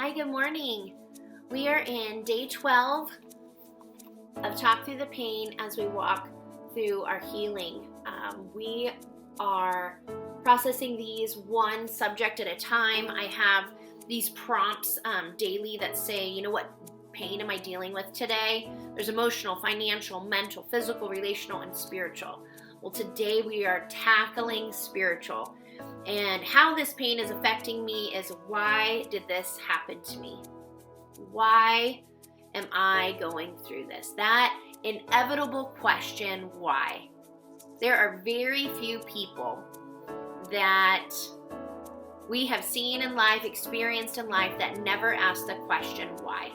Hi, good morning. We are in day 12 of Talk Through the Pain as we walk through our healing. We are processing these one subject at a time. I have these prompts daily that say, what pain am I dealing with today? There's emotional, financial, mental, physical, relational, and spiritual. Well, today we are tackling spiritual. And how this pain is affecting me is, why did this happen to me? Why am I going through this? That inevitable question, why? There are very few people that we have seen in life, experienced in life, that never ask the question, why?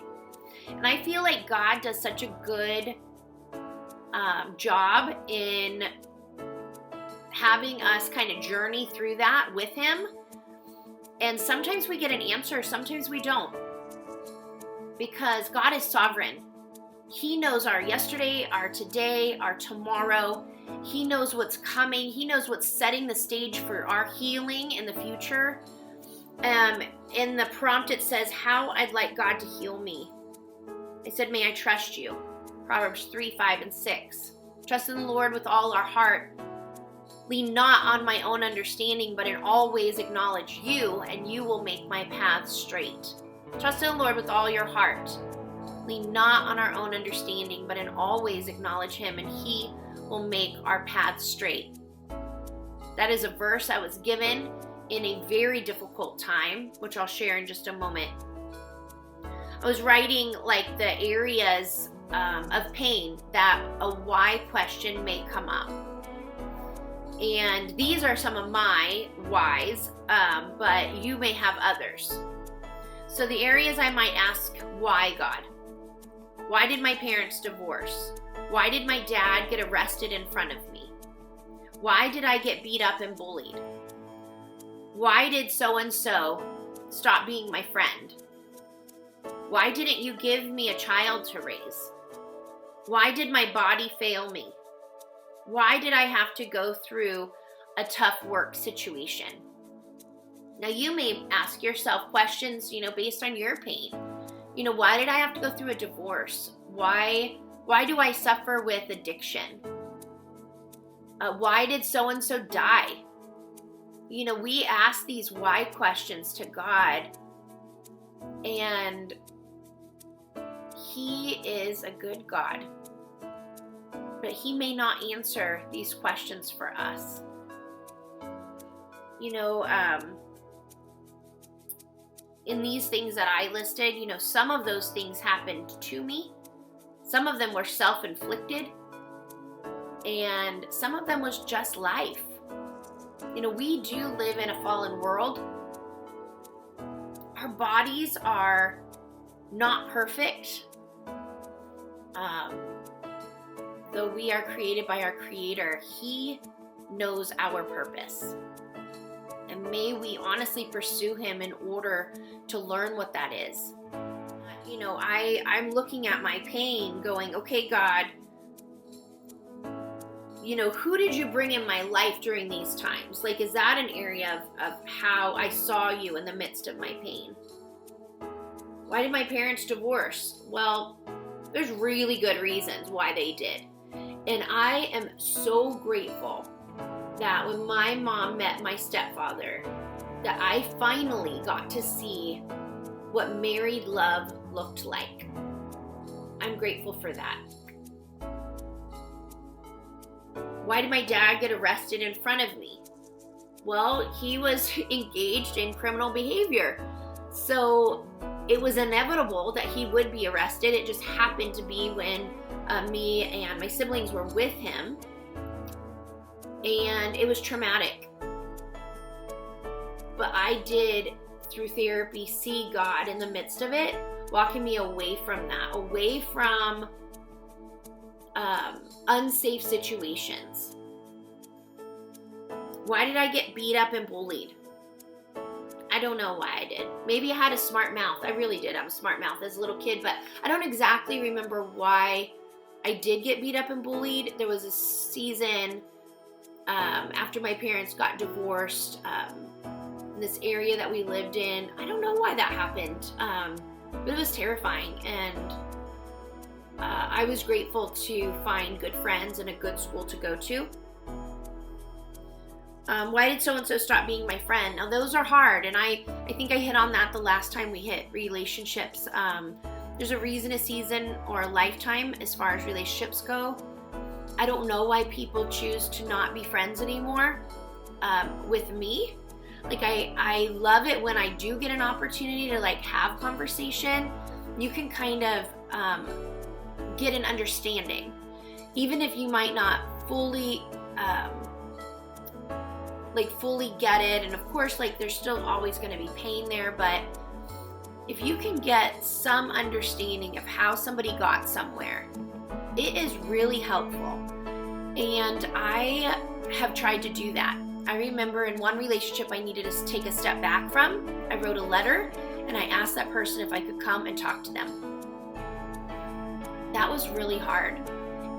And I feel like God does such a good job in having us kind of journey through that with him. And sometimes we get an answer, sometimes we don't. Because God is sovereign. He knows our yesterday, our today, our tomorrow. He knows what's coming. He knows what's setting the stage for our healing in the future. In the prompt it says, how I'd like God to heal me. I said, may I trust you? Proverbs 3, 5, and 6. Trust in the Lord with all our heart. Lean not on my own understanding, but in all ways acknowledge you, and you will make my path straight. Trust in the Lord with all your heart. Lean not on our own understanding, but in all ways acknowledge him, and he will make our path straight. That is a verse I was given in a very difficult time, which I'll share in just a moment. I was writing like the areas of pain that a why question may come up. And these are some of my whys, but you may have others. So the areas I might ask, why, God? Why did my parents divorce? Why did my dad get arrested in front of me? Why did I get beat up and bullied? Why did so-and-so stop being my friend? Why didn't you give me a child to raise? Why did my body fail me? Why did I have to go through a tough work situation? Now you may ask yourself questions, based on your pain. Why did I have to go through a divorce? Why do I suffer with addiction? Why did so-and-so die? We ask these why questions to God, and he is a good God. But he may not answer these questions for us. In these things that I listed, some of those things happened to me. Some of them were self-inflicted. And some of them was just life. We do live in a fallen world. Our bodies are not perfect. Though we are created by our Creator, he knows our purpose. And may we honestly pursue him in order to learn what that is. I'm looking at my pain going, okay, God, who did you bring in my life during these times? Like, is that an area of how I saw you in the midst of my pain? Why did my parents divorce? Well, there's really good reasons why they did. And I am so grateful that when my mom met my stepfather, that I finally got to see what married love looked like. I'm grateful for that. Why did my dad get arrested in front of me? Well, he was engaged in criminal behavior. So it was inevitable that he would be arrested. It just happened to be when me and my siblings were with him. And it was traumatic. But I did, through therapy, see God in the midst of it, walking me away from that, away from unsafe situations. Why did I get beat up and bullied? I don't know why I did. Maybe I had a smart mouth. I really did have a smart mouth as a little kid, but I don't exactly remember why I did get beat up and bullied. There was a season after my parents got divorced, this area that we lived in. I don't know why that happened, but it was terrifying. And I was grateful to find good friends and a good school to go to. Why did so-and-so stop being my friend? Now, those are hard, and I think I hit on that the last time we hit relationships. There's a reason, a season, or a lifetime as far as relationships go. I don't know why people choose to not be friends anymore with me. Like, I love it when I do get an opportunity to, like, have conversation. You can kind of get an understanding. Even if you might not fully get it, and of course, like, there's still always going to be pain there, but if you can get some understanding of how somebody got somewhere, it is really helpful. And I have tried to do that. I remember in one relationship I needed to take a step back from. I wrote a letter and I asked that person if I could come and talk to them. That was really hard.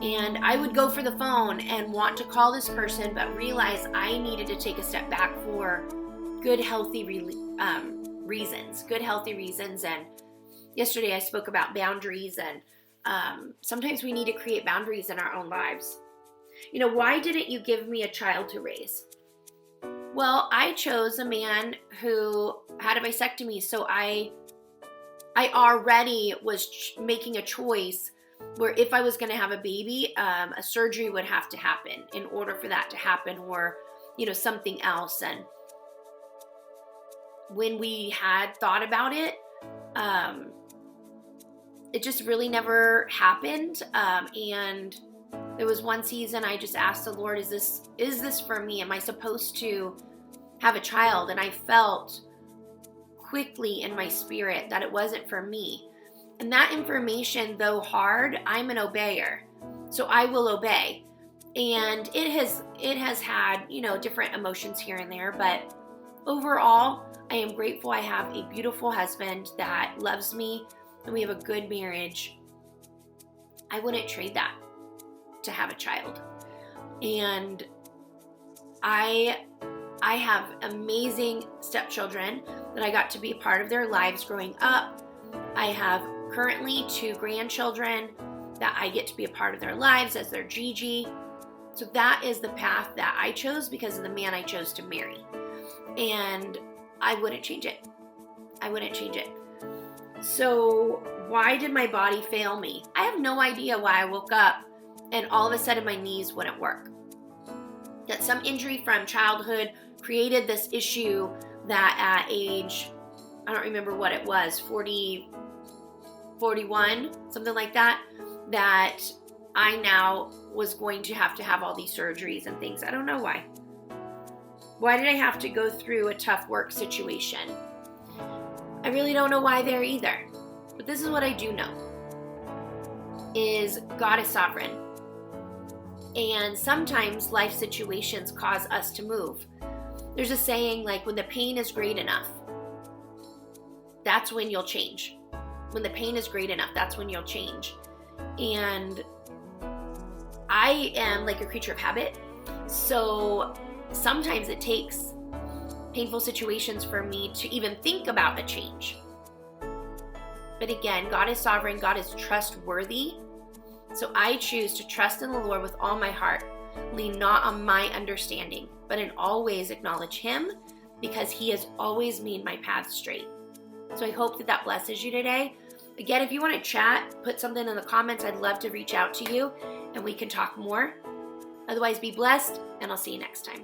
And I would go for the phone and want to call this person, but realize I needed to take a step back for good, healthy reasons. And yesterday I spoke about boundaries, and sometimes we need to create boundaries in our own lives. Why didn't you give me a child to raise? Well, I chose a man who had a vasectomy, so I already was making a choice where if I was going to have a baby, a surgery would have to happen in order for that to happen, or, something else. And when we had thought about it, it just really never happened. And there was one season I just asked the Lord, is this for me? Am I supposed to have a child? And I felt quickly in my spirit that it wasn't for me. And that information, though hard, I'm an obeyer. So I will obey. And it has had, different emotions here and there, but overall, I am grateful I have a beautiful husband that loves me and we have a good marriage. I wouldn't trade that to have a child. And I have amazing stepchildren that I got to be a part of their lives growing up. I have currently 2 grandchildren that I get to be a part of their lives as their Gigi. So that is the path that I chose because of the man I chose to marry. And I wouldn't change it. So why did my body fail me? I have no idea why I woke up and all of a sudden my knees wouldn't work. That some injury from childhood created this issue that at age, I don't remember what it was, 40, 41, something like that I now was going to have all these surgeries and things. I don't know why. Why did I have to go through a tough work situation? I really don't know why there either. But this is what I do know, is God is sovereign. And sometimes life situations cause us to move. There's a saying, like, when the pain is great enough, that's when you'll change. When the pain is great enough, that's when you'll change. And I am like a creature of habit. So sometimes it takes painful situations for me to even think about a change. But again, God is sovereign. God is trustworthy. So I choose to trust in the Lord with all my heart, lean not on my understanding, but in all ways acknowledge Him, because He has always made my path straight. So I hope that blesses you today. Again, if you want to chat, put something in the comments. I'd love to reach out to you and we can talk more. Otherwise, be blessed, and I'll see you next time.